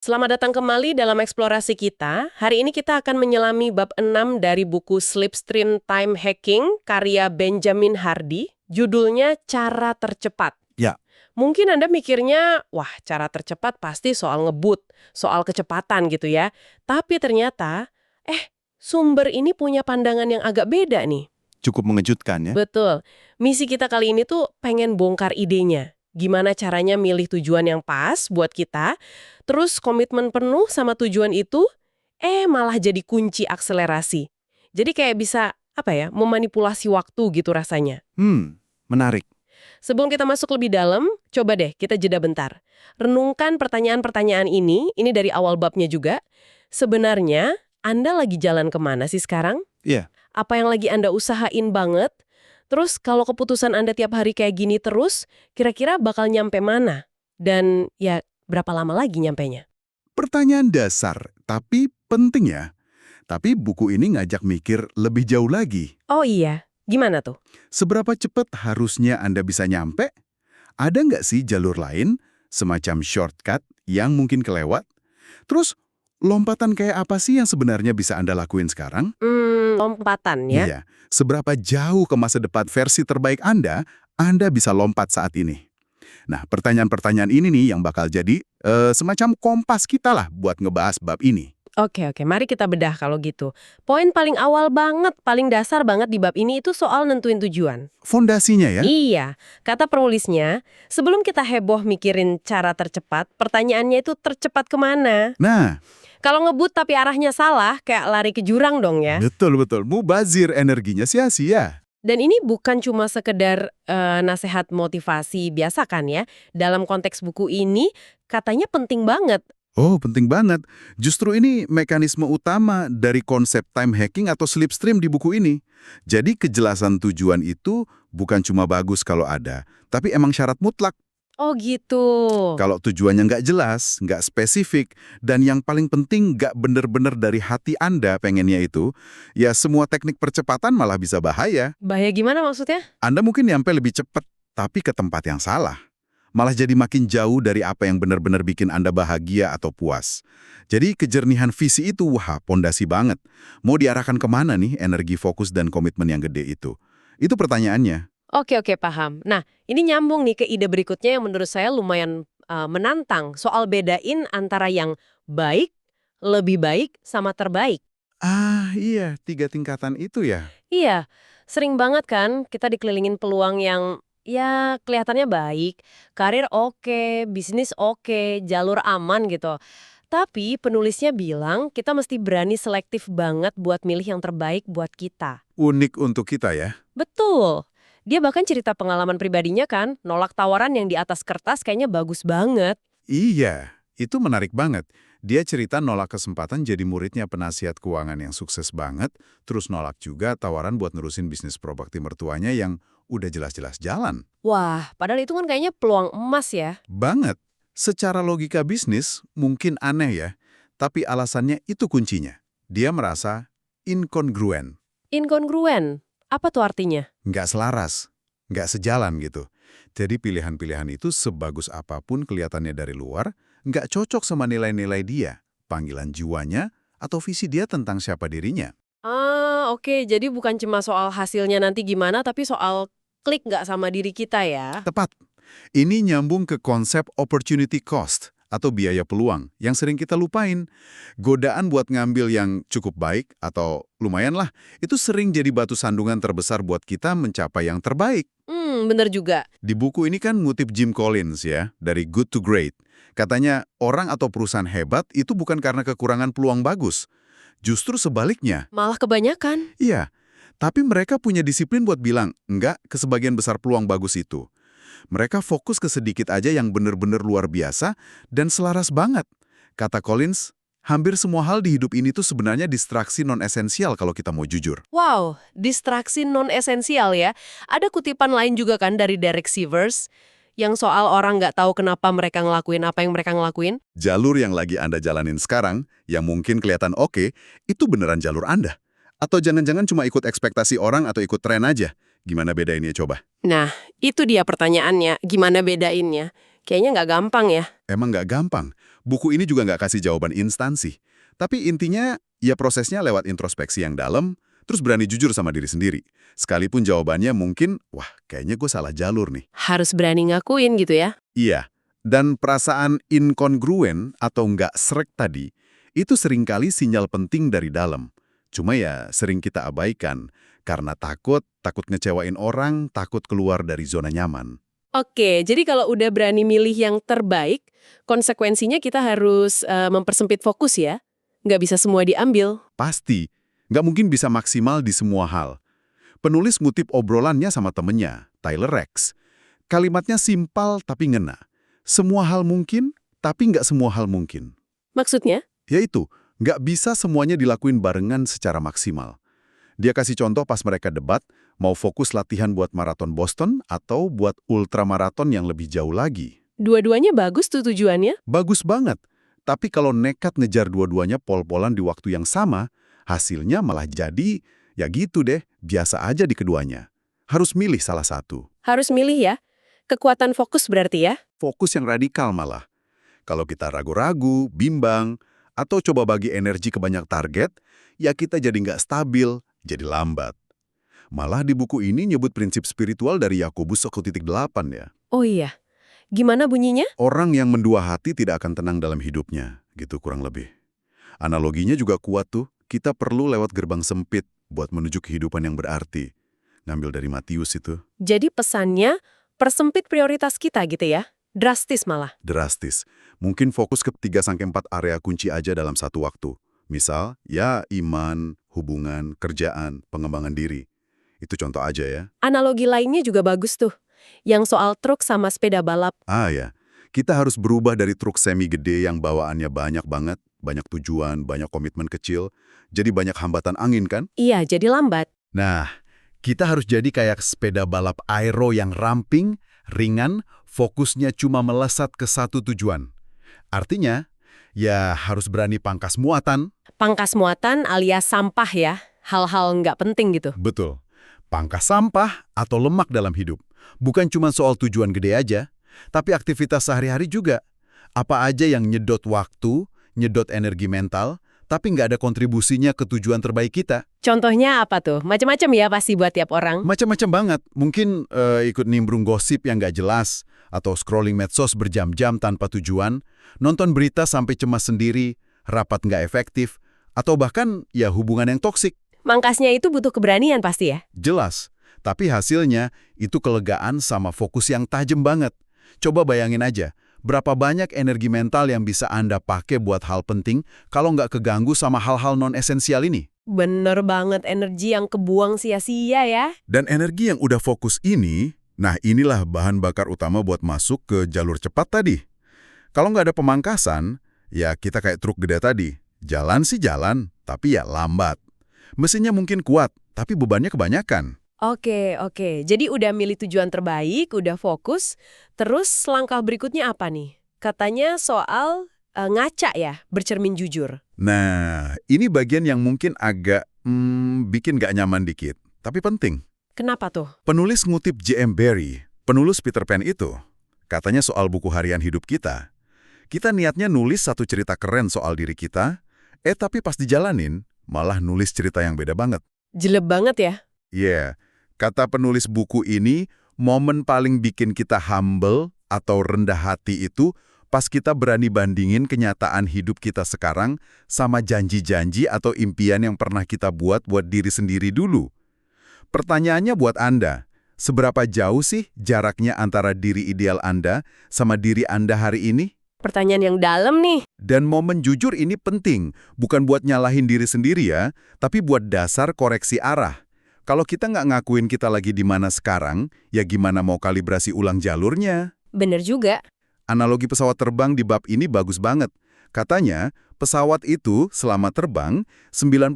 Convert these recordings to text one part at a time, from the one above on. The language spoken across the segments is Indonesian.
Selamat datang kembali dalam eksplorasi kita. Hari ini kita akan menyelami bab 6 dari buku Slipstream Time Hacking karya Benjamin Hardy. Judulnya Cara Tercepat. Ya. Mungkin Anda mikirnya, wah cara tercepat pasti soal ngebut, soal kecepatan gitu ya. Tapi ternyata, sumber ini punya pandangan yang agak beda nih. Cukup mengejutkan ya. Betul. Misi kita kali ini tuh pengen bongkar idenya. Gimana caranya milih tujuan yang pas buat kita, terus komitmen penuh sama tujuan itu, malah jadi kunci akselerasi. Jadi kayak bisa, memanipulasi waktu gitu rasanya. Menarik. Sebelum kita masuk lebih dalam, coba deh kita jeda bentar. Renungkan pertanyaan-pertanyaan ini dari awal babnya juga. Sebenarnya, Anda lagi jalan kemana sih sekarang? Iya. Apa yang lagi Anda usahain banget? Terus kalau keputusan Anda tiap hari kayak gini terus, kira-kira bakal nyampe mana? Dan ya berapa lama lagi nyampenya? Pertanyaan dasar, tapi penting ya. Tapi buku ini ngajak mikir lebih jauh lagi. Oh iya, gimana tuh? Seberapa cepat harusnya Anda bisa nyampe? Ada nggak sih jalur lain, semacam shortcut yang mungkin kelewat? Terus, lompatan kayak apa sih yang sebenarnya bisa Anda lakuin sekarang? Lompatan ya? Iya, seberapa jauh ke masa depan versi terbaik Anda bisa lompat saat ini. Nah, pertanyaan-pertanyaan ini nih yang bakal jadi semacam kompas kita lah buat ngebahas bab ini. Oke, mari kita bedah kalau gitu. Poin paling awal banget, paling dasar banget di bab ini itu soal nentuin tujuan. Fondasinya ya? Iya, kata penulisnya, sebelum kita heboh mikirin cara tercepat, pertanyaannya itu tercepat kemana? Nah, Kalau ngebut tapi arahnya salah, kayak lari ke jurang dong ya. betul-betul. Mubazir energinya sia-sia. Dan ini bukan cuma sekedar nasihat motivasi biasa kan ya. Dalam konteks buku ini, katanya penting banget. Oh, penting banget. Justru ini mekanisme utama dari konsep time hacking atau slipstream di buku ini. Jadi kejelasan tujuan itu bukan cuma bagus kalau ada, tapi emang syarat mutlak. Oh gitu. Kalau tujuannya nggak jelas, nggak spesifik, dan yang paling penting nggak bener-bener dari hati Anda pengennya itu, ya semua teknik percepatan malah bisa bahaya. Bahaya gimana maksudnya? Anda mungkin nyampe lebih cepat, tapi ke tempat yang salah. Malah jadi makin jauh dari apa yang benar-benar bikin Anda bahagia atau puas. Jadi kejernihan visi itu, wah, pondasi banget. Mau diarahkan kemana nih energi fokus dan komitmen yang gede itu? Itu pertanyaannya. Oke, paham. Nah, ini nyambung nih ke ide berikutnya yang menurut saya lumayan menantang. Soal bedain antara yang baik, lebih baik, sama terbaik. Ah, iya, 3 tingkatan itu ya. Iya, sering banget kan kita dikelilingin peluang yang ya kelihatannya baik, karir oke, bisnis oke, jalur aman gitu. Tapi penulisnya bilang kita mesti berani selektif banget buat milih yang terbaik buat kita. Unik untuk kita ya. Betul. Dia bahkan cerita pengalaman pribadinya kan, nolak tawaran yang di atas kertas kayaknya bagus banget. Iya, itu menarik banget. Dia cerita nolak kesempatan jadi muridnya penasihat keuangan yang sukses banget, terus nolak juga tawaran buat nerusin bisnis properti mertuanya yang udah jelas-jelas jalan. Wah, padahal itu kan kayaknya peluang emas ya. Banget. Secara logika bisnis mungkin aneh ya, tapi alasannya itu kuncinya. Dia merasa inkongruen, Inkongruen. Apa tuh artinya? nggak selaras, nggak sejalan gitu. Jadi pilihan-pilihan itu sebagus apapun kelihatannya dari luar, nggak cocok sama nilai-nilai dia, panggilan jiwanya, atau visi dia tentang siapa dirinya. Ah, oke. Jadi bukan cuma soal hasilnya nanti gimana, tapi soal klik nggak sama diri kita ya. Tepat. Ini nyambung ke konsep opportunity cost atau biaya peluang yang sering kita lupain. Godaan buat ngambil yang cukup baik atau lumayan lah, itu sering jadi batu sandungan terbesar buat kita mencapai yang terbaik. Bener juga. Di buku ini kan ngutip Jim Collins ya, dari Good to Great. Katanya, orang atau perusahaan hebat itu bukan karena kekurangan peluang bagus. Justru sebaliknya. Malah kebanyakan. Iya, tapi mereka punya disiplin buat bilang, enggak ke sebagian besar peluang bagus itu. Mereka fokus ke sedikit aja yang bener-bener luar biasa dan selaras banget. Kata Collins, hampir semua hal di hidup ini tuh sebenarnya distraksi non-esensial kalau kita mau jujur. Wow, distraksi non-esensial ya. Ada kutipan lain juga kan dari Derek Sivers, yang soal orang nggak tahu kenapa mereka ngelakuin apa yang mereka ngelakuin. Jalur yang lagi Anda jalanin sekarang, yang mungkin kelihatan oke, itu beneran jalur Anda. Atau jangan-jangan cuma ikut ekspektasi orang atau ikut tren aja. Gimana bedainnya coba? Nah, itu dia pertanyaannya, gimana bedainnya? Kayaknya nggak gampang ya. Emang nggak gampang. Buku ini juga nggak kasih jawaban instan sih. Tapi intinya, ya prosesnya lewat introspeksi yang dalam, terus berani jujur sama diri sendiri. Sekalipun jawabannya mungkin, wah kayaknya gue salah jalur nih. Harus berani ngakuin gitu ya. Iya, dan perasaan inkongruen atau nggak srek tadi, itu seringkali sinyal penting dari dalam. Cuma ya sering kita abaikan, karena takut ngecewain orang, takut keluar dari zona nyaman. Oke, jadi kalau udah berani milih yang terbaik, konsekuensinya kita harus mempersempit fokus ya. Nggak bisa semua diambil. Pasti, nggak mungkin bisa maksimal di semua hal. Penulis ngutip obrolannya sama temennya, Tyler Rex. Kalimatnya simpel tapi ngena. Semua hal mungkin, tapi nggak semua hal mungkin. Maksudnya? Yaitu, nggak bisa semuanya dilakuin barengan secara maksimal. Dia kasih contoh pas mereka debat, mau fokus latihan buat maraton Boston atau buat ultramaraton yang lebih jauh lagi. Dua-duanya bagus tuh tujuannya. Bagus banget. Tapi kalau nekat ngejar dua-duanya pol-polan di waktu yang sama, hasilnya malah jadi, ya gitu deh, biasa aja di keduanya. Harus milih salah satu. Harus milih ya. Kekuatan fokus berarti ya. Fokus yang radikal malah. Kalau kita ragu-ragu, bimbang, atau coba bagi energi ke banyak target, ya kita jadi nggak stabil, jadi lambat. Malah di buku ini nyebut prinsip spiritual dari Yakobus 1.8 ya. Oh iya. Gimana bunyinya? Orang yang mendua hati tidak akan tenang dalam hidupnya, gitu kurang lebih. Analoginya juga kuat tuh, kita perlu lewat gerbang sempit buat menuju kehidupan yang berarti. Ngambil dari Matius itu. Jadi pesannya, persempit prioritas kita gitu ya. Drastis malah. Drastis. Mungkin fokus ke 3-4 area kunci aja dalam satu waktu. Misal, ya iman, hubungan, kerjaan, pengembangan diri. Itu contoh aja ya. Analogi lainnya juga bagus tuh. Yang soal truk sama sepeda balap. Ah ya, kita harus berubah dari truk semi gede yang bawaannya banyak banget, banyak tujuan, banyak komitmen kecil, jadi banyak hambatan angin kan? Iya, jadi lambat. Nah, kita harus jadi kayak sepeda balap aero yang ramping, ringan, fokusnya cuma melesat ke satu tujuan. Artinya, ya harus berani pangkas muatan. Pangkas muatan alias sampah ya. Hal-hal nggak penting gitu. Betul. Pangkas sampah atau lemak dalam hidup. Bukan cuma soal tujuan gede aja, tapi aktivitas sehari-hari juga. Apa aja yang nyedot waktu, nyedot energi mental, tapi nggak ada kontribusinya ke tujuan terbaik kita. Contohnya apa tuh? Macam-macam ya pasti buat tiap orang. Macam-macam banget. Mungkin ikut nimbrung gosip yang nggak jelas, atau scrolling medsos berjam-jam tanpa tujuan, nonton berita sampai cemas sendiri, rapat nggak efektif, atau bahkan ya hubungan yang toksik. Mangkasnya itu butuh keberanian pasti ya? Jelas. Tapi hasilnya itu kelegaan sama fokus yang tajam banget. Coba bayangin aja, berapa banyak energi mental yang bisa Anda pakai buat hal penting kalau nggak keganggu sama hal-hal non-esensial ini. Bener banget, energi yang kebuang sia-sia ya. Dan energi yang udah fokus ini, nah inilah bahan bakar utama buat masuk ke jalur cepat tadi. Kalau nggak ada pemangkasan, ya kita kayak truk gede tadi. Jalan sih jalan, tapi ya lambat. Mesinnya mungkin kuat, tapi bebannya kebanyakan. Oke. Jadi udah milih tujuan terbaik, udah fokus. Terus langkah berikutnya apa nih? Katanya soal ngaca ya, bercermin jujur. Nah, ini bagian yang mungkin agak bikin nggak nyaman dikit, tapi penting. Kenapa tuh? Penulis ngutip J.M. Barrie, penulis Peter Pan itu, katanya soal buku harian hidup kita. Kita niatnya nulis satu cerita keren soal diri kita, tapi pas dijalanin, malah nulis cerita yang beda banget. Jelek banget ya? Yeah. Kata penulis buku ini, momen paling bikin kita humble atau rendah hati itu pas kita berani bandingin kenyataan hidup kita sekarang sama janji-janji atau impian yang pernah kita buat diri sendiri dulu. Pertanyaannya buat Anda, seberapa jauh sih jaraknya antara diri ideal Anda sama diri Anda hari ini? Pertanyaan yang dalam nih. Dan momen jujur ini penting, bukan buat nyalahin diri sendiri ya, tapi buat dasar koreksi arah. Kalau kita nggak ngakuin kita lagi di mana sekarang, ya gimana mau kalibrasi ulang jalurnya? Bener juga. Analogi pesawat terbang di bab ini bagus banget. Katanya, pesawat itu selama terbang, 90%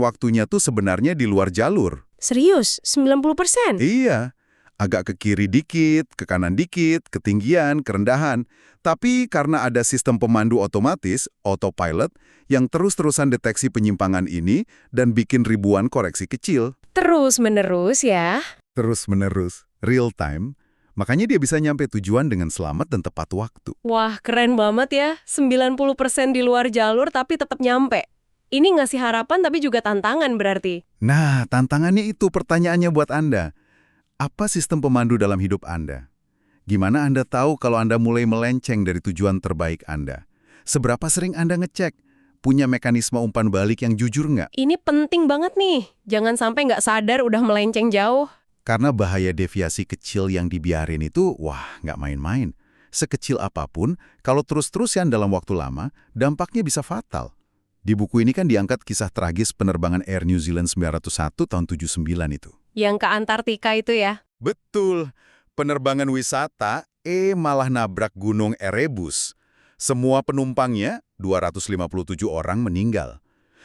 waktunya tuh sebenarnya di luar jalur. Serius? 90%? Iya, agak ke kiri dikit, ke kanan dikit, ketinggian, kerendahan. Tapi karena ada sistem pemandu otomatis, autopilot, yang terus-terusan deteksi penyimpangan ini dan bikin ribuan koreksi kecil. Terus-menerus ya? Terus-menerus, real time, Makanya dia bisa nyampe tujuan dengan selamat dan tepat waktu. Wah, keren banget ya. 90% di luar jalur tapi tetap nyampe. Ini ngasih harapan tapi juga tantangan berarti. Nah, tantangannya itu pertanyaannya buat Anda. Apa sistem pemandu dalam hidup Anda? Gimana Anda tahu kalau Anda mulai melenceng dari tujuan terbaik Anda? Seberapa sering Anda ngecek? Punya mekanisme umpan balik yang jujur nggak? Ini penting banget nih. Jangan sampai nggak sadar udah melenceng jauh. Karena bahaya deviasi kecil yang dibiarin itu, wah, nggak main-main. Sekecil apapun, kalau terus-terusan dalam waktu lama, dampaknya bisa fatal. Di buku ini kan diangkat kisah tragis penerbangan Air New Zealand 901 tahun 79 itu. Yang ke Antartika itu ya. Betul. Penerbangan wisata, malah nabrak gunung Erebus. Semua penumpangnya, 257 orang meninggal.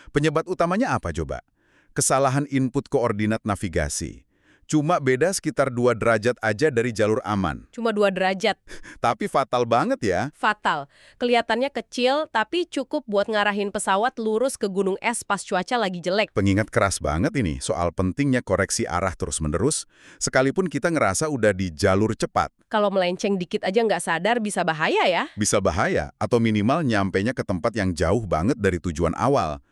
Penyebab utamanya apa coba? Kesalahan input koordinat navigasi. Cuma beda sekitar 2 derajat aja dari jalur aman. Cuma 2 derajat. Tapi fatal banget ya. Fatal. Kelihatannya kecil, tapi cukup buat ngarahin pesawat lurus ke gunung es pas cuaca lagi jelek. Pengingat keras banget ini soal pentingnya koreksi arah terus-menerus, sekalipun kita ngerasa udah di jalur cepat. Kalau melenceng dikit aja nggak sadar bisa bahaya ya. Bisa bahaya, atau minimal nyampenya ke tempat yang jauh banget dari tujuan awal.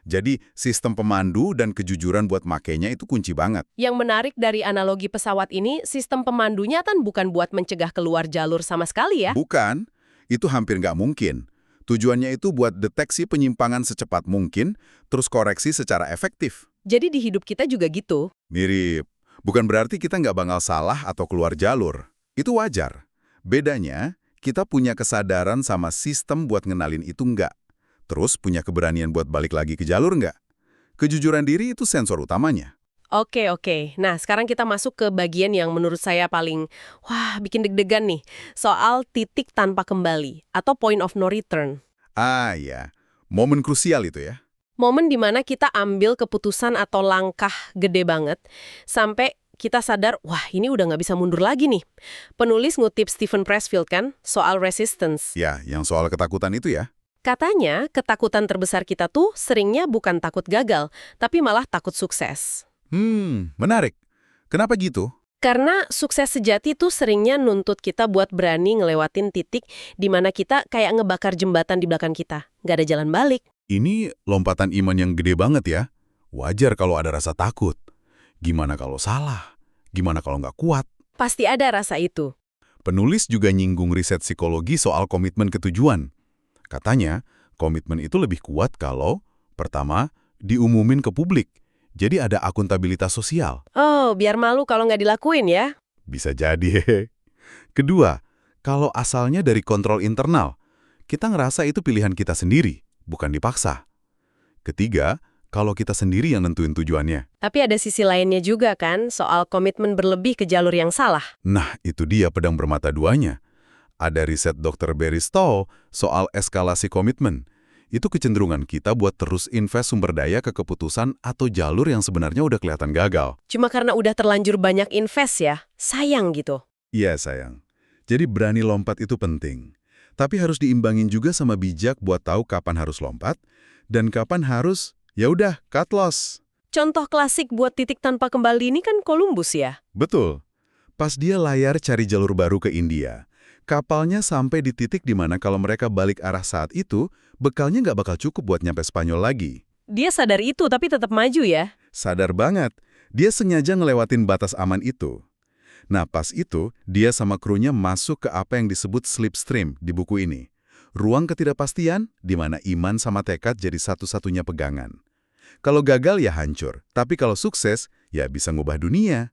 Jadi, sistem pemandu dan kejujuran buat makainya itu kunci banget. Yang menarik dari analogi pesawat ini, sistem pemandunya kan bukan buat mencegah keluar jalur sama sekali ya. Bukan, itu hampir nggak mungkin. Tujuannya itu buat deteksi penyimpangan secepat mungkin, terus koreksi secara efektif. Jadi di hidup kita juga gitu. Mirip. Bukan berarti kita nggak bakal salah atau keluar jalur. Itu wajar. Bedanya, kita punya kesadaran sama sistem buat ngenalin itu nggak. Terus punya keberanian buat balik lagi ke jalur nggak? Kejujuran diri itu sensor utamanya. Oke. Nah, sekarang kita masuk ke bagian yang menurut saya paling, bikin deg-degan nih. Soal titik tanpa kembali, atau point of no return. Ah ya, momen krusial itu ya. Momen dimana kita ambil keputusan atau langkah gede banget, sampai kita sadar, ini udah nggak bisa mundur lagi nih. Penulis ngutip Stephen Pressfield kan, soal resistance. Ya, yang soal ketakutan itu ya. Katanya, ketakutan terbesar kita tuh seringnya bukan takut gagal, tapi malah takut sukses. Menarik. Kenapa gitu? Karena sukses sejati tuh seringnya nuntut kita buat berani ngelewatin titik di mana kita kayak ngebakar jembatan di belakang kita. Nggak ada jalan balik. Ini lompatan iman yang gede banget ya. Wajar kalau ada rasa takut. Gimana kalau salah? Gimana kalau nggak kuat? Pasti ada rasa itu. Penulis juga nyinggung riset psikologi soal komitmen ke tujuan. Katanya, komitmen itu lebih kuat kalau, pertama, diumumin ke publik. Jadi ada akuntabilitas sosial. Oh, biar malu kalau nggak dilakuin ya? Bisa jadi. Kedua, kalau asalnya dari kontrol internal, kita ngerasa itu pilihan kita sendiri, bukan dipaksa. Ketiga, kalau kita sendiri yang nentuin tujuannya. Tapi ada sisi lainnya juga kan, soal komitmen berlebih ke jalur yang salah. Nah, itu dia pedang bermata duanya. Ada riset Dr. Barry Stoll soal eskalasi komitmen. Itu kecenderungan kita buat terus invest sumber daya ke keputusan atau jalur yang sebenarnya udah kelihatan gagal. Cuma karena udah terlanjur banyak invest ya, sayang gitu. Iya, sayang. Jadi berani lompat itu penting. Tapi harus diimbangin juga sama bijak buat tahu kapan harus lompat dan kapan harus, ya udah, cut loss. Contoh klasik buat titik tanpa kembali ini kan Columbus ya? Betul. Pas dia layar cari jalur baru ke India, kapalnya sampai di titik di mana kalau mereka balik arah saat itu, bekalnya nggak bakal cukup buat nyampe Spanyol lagi. Dia sadar itu tapi tetap maju ya? Sadar banget. Dia sengaja ngelewatin batas aman itu. Nah, pas itu, dia sama krunya masuk ke apa yang disebut slipstream di buku ini. Ruang ketidakpastian di mana iman sama tekad jadi satu-satunya pegangan. Kalau gagal ya hancur, tapi kalau sukses ya bisa ngubah dunia.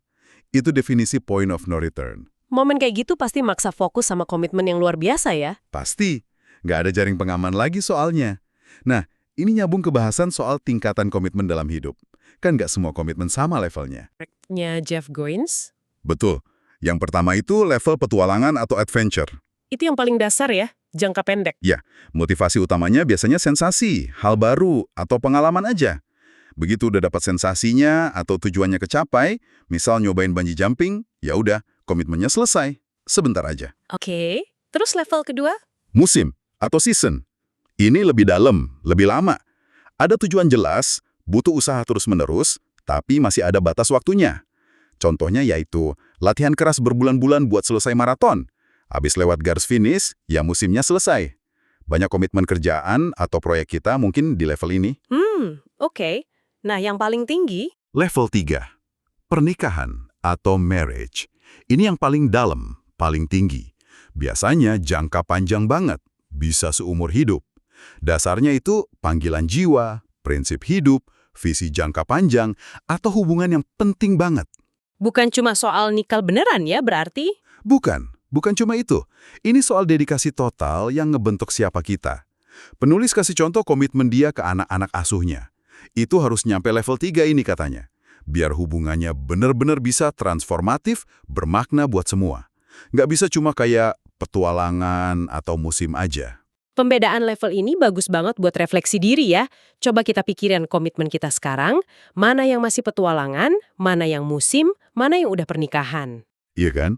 Itu definisi point of no return. Momen kayak gitu pasti maksa fokus sama komitmen yang luar biasa ya? Pasti. Nggak ada jaring pengaman lagi soalnya. Nah, ini nyambung ke bahasan soal tingkatan komitmen dalam hidup. Kan nggak semua komitmen sama levelnya. Nya Jeff Goins? Betul. Yang pertama itu level petualangan atau adventure. Itu yang paling dasar ya, jangka pendek. Ya, motivasi utamanya biasanya sensasi, hal baru, atau pengalaman aja. Begitu udah dapat sensasinya atau tujuannya kecapai, misal nyobain bungee jumping, ya udah, komitmennya selesai. Sebentar aja. Oke, terus level kedua? Musim atau season. Ini lebih dalam, lebih lama. Ada tujuan jelas, butuh usaha terus-menerus, tapi masih ada batas waktunya. Contohnya yaitu Latihan keras berbulan-bulan buat selesai maraton. Habis lewat garis finish, ya musimnya selesai. Banyak komitmen kerjaan atau proyek kita mungkin di level ini. Oke. Nah, yang paling tinggi? Level 3, pernikahan atau marriage. Ini yang paling dalam, paling tinggi. Biasanya jangka panjang banget, bisa seumur hidup. Dasarnya itu panggilan jiwa, prinsip hidup, visi jangka panjang, atau hubungan yang penting banget. Bukan cuma soal nikah beneran ya berarti? Bukan cuma itu. Ini soal dedikasi total yang ngebentuk siapa kita. Penulis kasih contoh komitmen dia ke anak-anak asuhnya. Itu harus nyampe level 3 ini katanya. Biar hubungannya benar-benar bisa transformatif, bermakna buat semua. Nggak bisa cuma kayak petualangan atau musim aja. Pembedaan level ini bagus banget buat refleksi diri ya. Coba kita pikirin komitmen kita sekarang, mana yang masih petualangan, mana yang musim, mana yang udah pernikahan. Iya kan?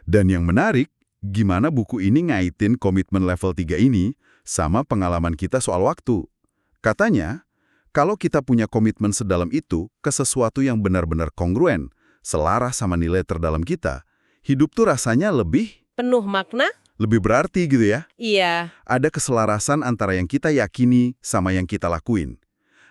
Dan yang menarik, gimana buku ini ngaitin komitmen level 3 ini sama pengalaman kita soal waktu. Katanya, kalau kita punya komitmen sedalam itu ke sesuatu yang benar-benar kongruen, selaras sama nilai terdalam kita, hidup tuh rasanya lebih Penuh makna? berarti gitu ya. Iya. Ada keselarasan antara yang kita yakini sama yang kita lakuin.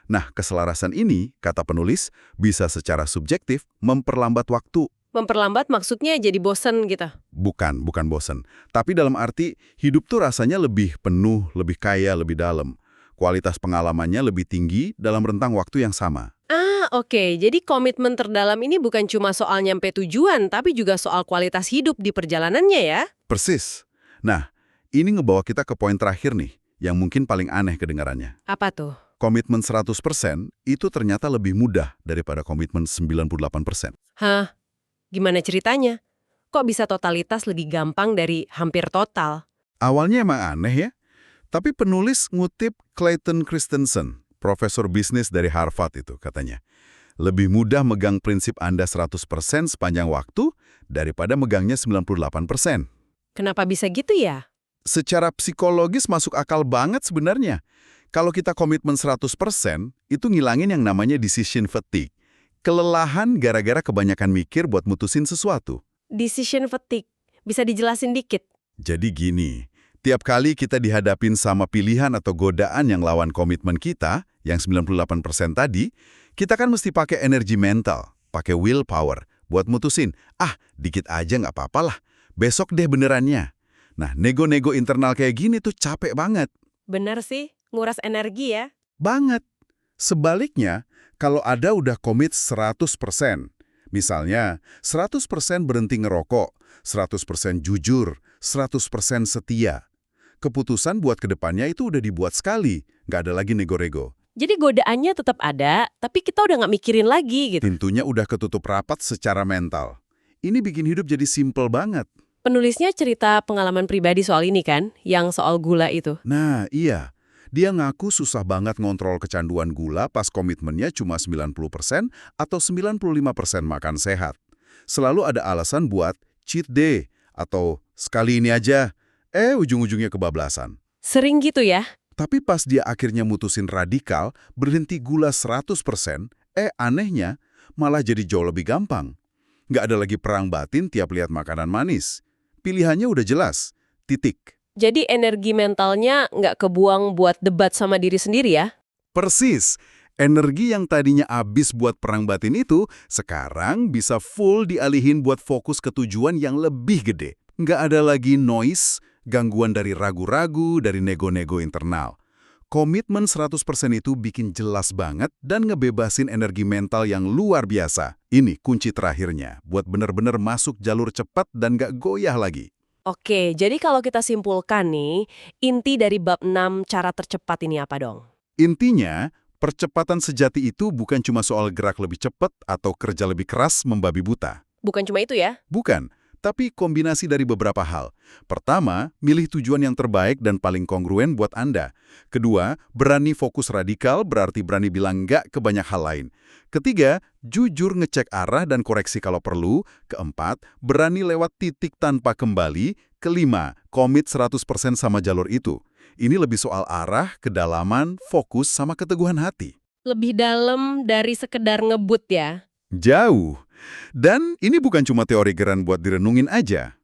Nah, keselarasan ini, kata penulis, bisa secara subjektif memperlambat waktu. Memperlambat maksudnya jadi bosen gitu. Bukan bosen. Tapi dalam arti, hidup tuh rasanya lebih penuh, lebih kaya, lebih dalam. Kualitas pengalamannya lebih tinggi dalam rentang waktu yang sama. Oke. Jadi komitmen terdalam ini bukan cuma soal nyampe tujuan, tapi juga soal kualitas hidup di perjalanannya ya. Persis. Nah, ini ngebawa kita ke poin terakhir nih, yang mungkin paling aneh kedengarannya. Apa tuh? Komitmen 100% itu ternyata lebih mudah daripada komitmen 98%. Hah? Gimana ceritanya? Kok bisa totalitas lebih gampang dari hampir total? Awalnya emang aneh ya, tapi penulis ngutip Clayton Christensen, profesor bisnis dari Harvard itu katanya. Lebih mudah megang prinsip Anda 100% sepanjang waktu daripada megangnya 98%. Kenapa bisa gitu ya? Secara psikologis masuk akal banget sebenarnya. Kalau kita komitmen 100%, itu ngilangin yang namanya decision fatigue. Kelelahan gara-gara kebanyakan mikir buat mutusin sesuatu. Decision fatigue. Bisa dijelasin dikit? Jadi gini, tiap kali kita dihadapin sama pilihan atau godaan yang lawan komitmen kita, yang 98% tadi, kita kan mesti pakai energi mental, pakai willpower, buat mutusin, dikit aja nggak apa-apa lah, besok deh benerannya. Nah, nego-nego internal kayak gini tuh capek banget. Bener sih, nguras energi ya. Banget. Sebaliknya, kalau ada udah komit 100%, misalnya 100% berhenti ngerokok, 100% jujur, 100% setia, keputusan buat kedepannya itu udah dibuat sekali, nggak ada lagi nego-nego. Jadi godaannya tetap ada, tapi kita udah nggak mikirin lagi gitu. Pintunya udah ketutup rapat secara mental. Ini bikin hidup jadi simple banget. Penulisnya cerita pengalaman pribadi soal ini kan, yang soal gula itu. Nah, iya. Dia ngaku susah banget ngontrol kecanduan gula pas komitmennya cuma 90% atau 95% makan sehat. Selalu ada alasan buat cheat day atau sekali ini aja, ujung-ujungnya kebablasan. Sering gitu ya? Tapi pas dia akhirnya mutusin radikal, berhenti gula 100%, anehnya malah jadi jauh lebih gampang. Nggak ada lagi perang batin tiap lihat makanan manis. Pilihannya udah jelas, titik. Jadi energi mentalnya nggak kebuang buat debat sama diri sendiri ya? Persis. Energi yang tadinya habis buat perang batin itu, sekarang bisa full dialihin buat fokus ke tujuan yang lebih gede. Nggak ada lagi noise, gangguan dari ragu-ragu, dari nego-nego internal. Komitmen 100% itu bikin jelas banget dan ngebebasin energi mental yang luar biasa. Ini kunci terakhirnya, buat bener-bener masuk jalur cepat dan nggak goyah lagi. Oke, jadi kalau kita simpulkan nih, inti dari bab 6 cara tercepat ini apa dong? Intinya, percepatan sejati itu bukan cuma soal gerak lebih cepat atau kerja lebih keras membabi buta. Bukan cuma itu ya? Bukan, tapi kombinasi dari beberapa hal. Pertama, milih tujuan yang terbaik dan paling kongruen buat Anda. Kedua, berani fokus radikal berarti berani bilang enggak ke banyak hal lain. Ketiga, jujur ngecek arah dan koreksi kalau perlu. Keempat, berani lewat titik tanpa kembali. Kelima, komit 100% sama jalur itu. Ini lebih soal arah, kedalaman, fokus, sama keteguhan hati. Lebih dalam dari sekedar ngebut ya? Jauh. Dan ini bukan cuma teori geran buat direnungin aja,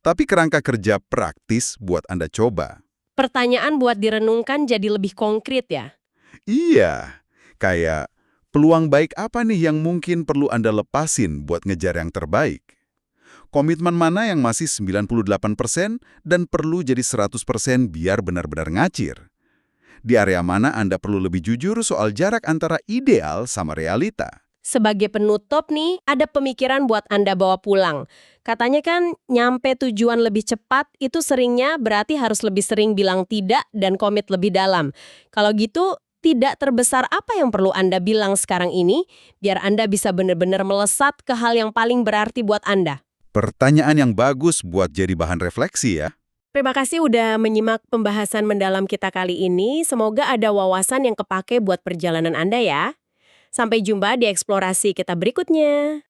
tapi kerangka kerja praktis buat Anda coba. Pertanyaan buat direnungkan jadi lebih konkret ya. Iya, kayak peluang baik apa nih yang mungkin perlu Anda lepasin buat ngejar yang terbaik? Komitmen mana yang masih 98% dan perlu jadi 100% biar benar-benar ngacir? Di area mana Anda perlu lebih jujur soal jarak antara ideal sama realita? Sebagai penutup nih, ada pemikiran buat Anda bawa pulang. Katanya kan nyampe tujuan lebih cepat itu seringnya berarti harus lebih sering bilang tidak dan komit lebih dalam. Kalau gitu, tidak terbesar apa yang perlu Anda bilang sekarang ini biar Anda bisa benar-benar melesat ke hal yang paling berarti buat Anda. Pertanyaan yang bagus buat jadi bahan refleksi ya. Terima kasih udah menyimak pembahasan mendalam kita kali ini. Semoga ada wawasan yang kepake buat perjalanan Anda ya. Sampai jumpa di eksplorasi kita berikutnya.